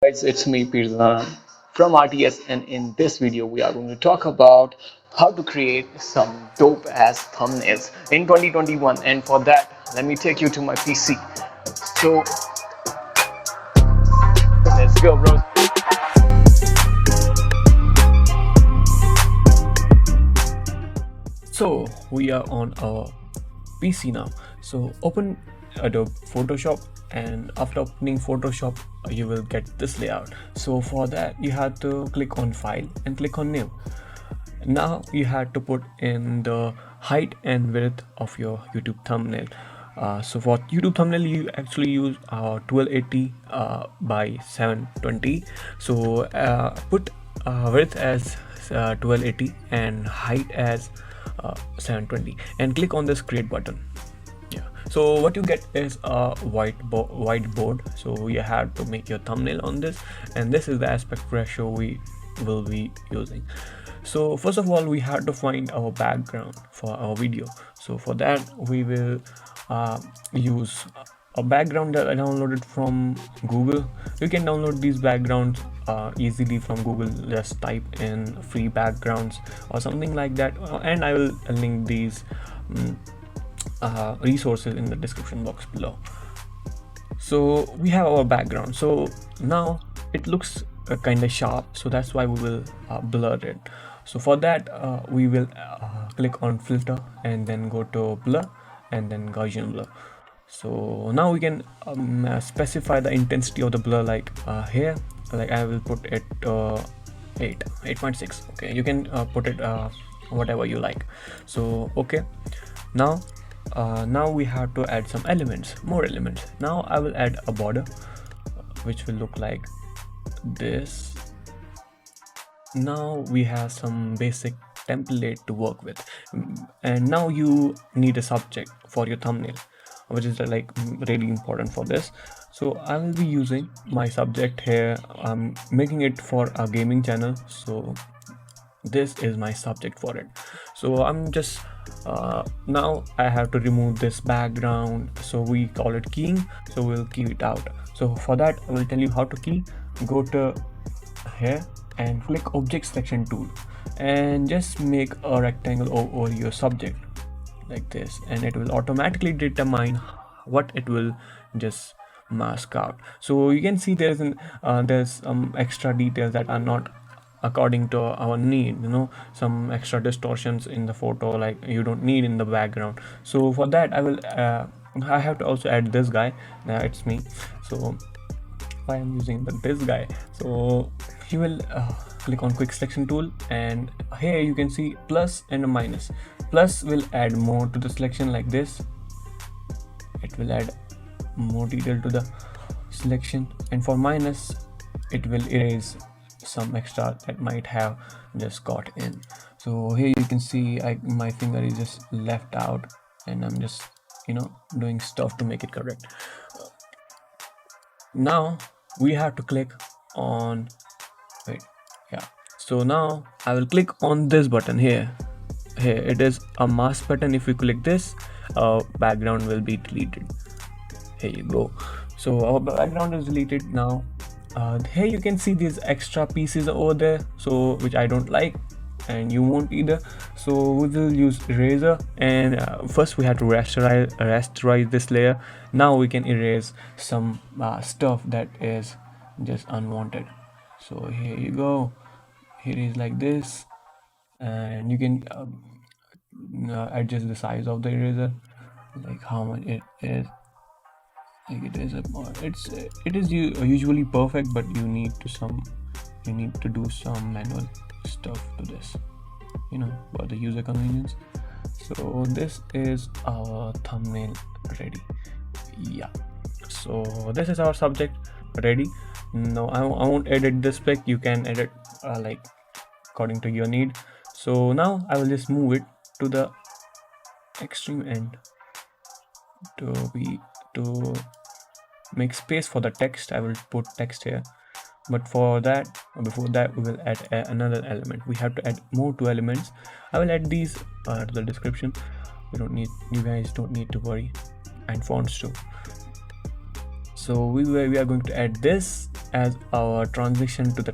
Guys, it's me Pirzan from RTS, and in this video we are going to talk about how to create some dope ass thumbnails in 2021. And for that, let me take you to my PC. So let's go, bros. So we are on our PC now. So open Adobe Photoshop, and after opening Photoshop you will get this layout. So for that you have to click on File and click on New. Now you have to put in the height and width of your YouTube thumbnail. So for YouTube thumbnail you actually use 1280 by 720. So put width as 1280 and height as 720 and click on this create button. Yeah, so what you get is a whiteboard. So you have to make your thumbnail on this, and this is the aspect ratio we will be using. So first of all we have to find our background for our video. So for that we will use a background that I downloaded from Google. You can download these backgrounds easily from Google. Just type in free backgrounds or something like that, and I will link these resources in the description box below. So we have our background. So now it looks kind of sharp, so that's why we will blur it. So for that we will click on filter and then go to blur and then Gaussian blur. So now we can specify the intensity of the blur, like here, like I will put it 8.6. okay, you can put it whatever you like. So okay, now now we have to add some elements, more elements. Now I will add a border which will look like this. Now we have some basic template to work with, and now you need a subject for your thumbnail, which is like really important for this. So I will be using my subject here. I'm making it for a gaming channel, so this is my subject for it. So I'm just now I have to remove this background, so we call it keying. So we'll key it out. So for that I will tell you how to key. Go to here and click object selection tool and just make a rectangle over your subject like this, and it will automatically determine what it will just mask out. So you can see there's some extra details that are not according to our need, some extra distortions in the photo like you don't need in the background. So for that I have to also add this guy. Now it's me, so I am using this guy. So you will click on quick selection tool, and here you can see plus and a minus. Plus will add more to the selection like this. It will add more detail to the selection, and for minus it will erase some extra that might have just got in. So here you can see my finger is just left out, and I'm just doing stuff to make it correct. Now we have to click on so now I will click on this button here. It is a mask button. If you click this, background will be deleted. Here you go. So our background is deleted now. Here you can see these extra pieces over there, so which I don't like and you won't either. So we will use eraser, and first we have to rasterize this layer. Now we can erase some stuff that is just unwanted. So here you go. Here is like this, and you can adjust the size of the eraser, like how much it is. Like it is usually perfect, but you need to do some manual stuff to this, for the user convenience. So this is our thumbnail ready. Yeah, so this is our subject ready. Now I won't edit this pic. You can edit like according to your need. So now I will just move it to the extreme end to make space for the text. I will put text here, but before that we will add another element. We have to add more two elements. I will add these to the description. You guys don't need to worry, and fonts too. So we are going to add this as our transition to the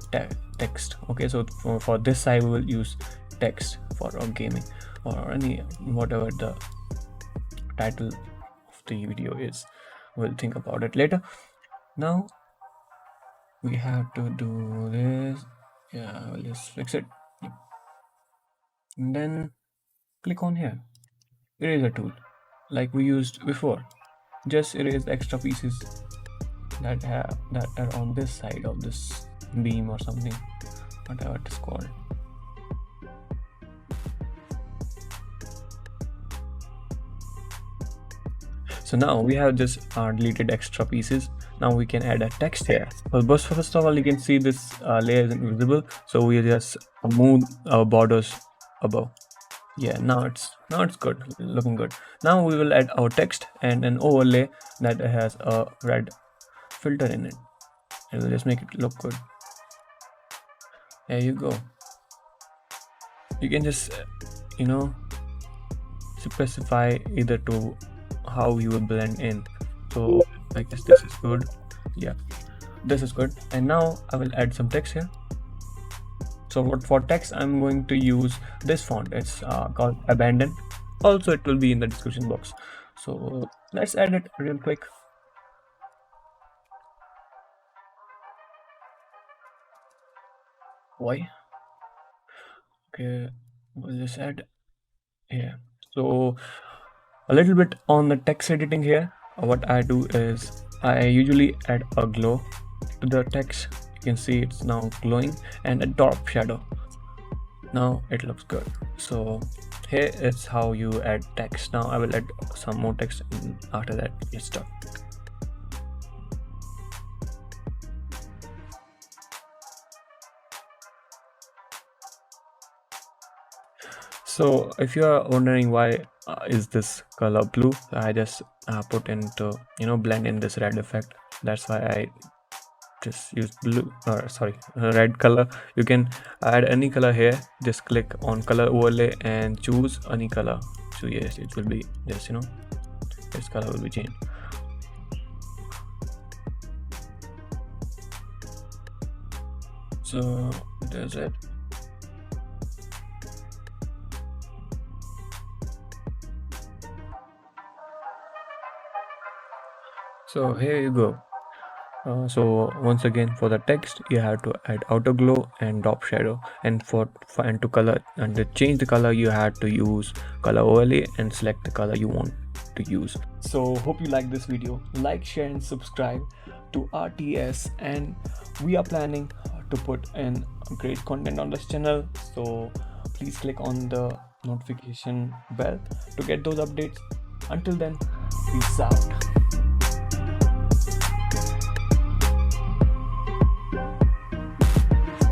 text. Okay, so for this side we will use text for our gaming or any whatever the title of the video is. We'll think about it later. Now we have to do this. Yeah, we'll just fix it. And then click on here, eraser tool, like we used before. Just erase the extra pieces that are on this side of this beam or something, whatever it is called. So now we have just deleted extra pieces. Now we can add a text here. Well, first of all, you can see this layer isn't visible, so we just move our borders above. Yeah, now it's good, looking good. Now we will add our text and an overlay that has a red filter in it. And we'll just make it look good. There you go. You can just specify either to how you will blend in. So I guess this is good. Yeah, this is good. And now I will add some text here. So for text, I'm going to use this font. It's called Abandon. Also, it will be in the description box. So let's add it real quick. Why? Okay, we'll just add here. So a little bit on the text editing here. What I do is I usually add a glow to the text. You can see it's now glowing, and a drop shadow. Now it looks good. So here is how you add text. Now I will add some more text after that. Let's start. So if you are wondering why is this color blue, I just put into blend in this red effect. That's why I just use blue, or sorry, red color. You can add any color here. Just click on color overlay and choose any color. So yes, it will be just this color will be changed. So there's it. So here you go. So once again, for the text you have to add outer glow and drop shadow, and to color and to change the color you have to use color overlay and select the color you want to use. So hope you like this video. Like, share and subscribe to RTS, and we are planning to put in great content on this channel, so please click on the notification bell to get those updates. Until then, peace out.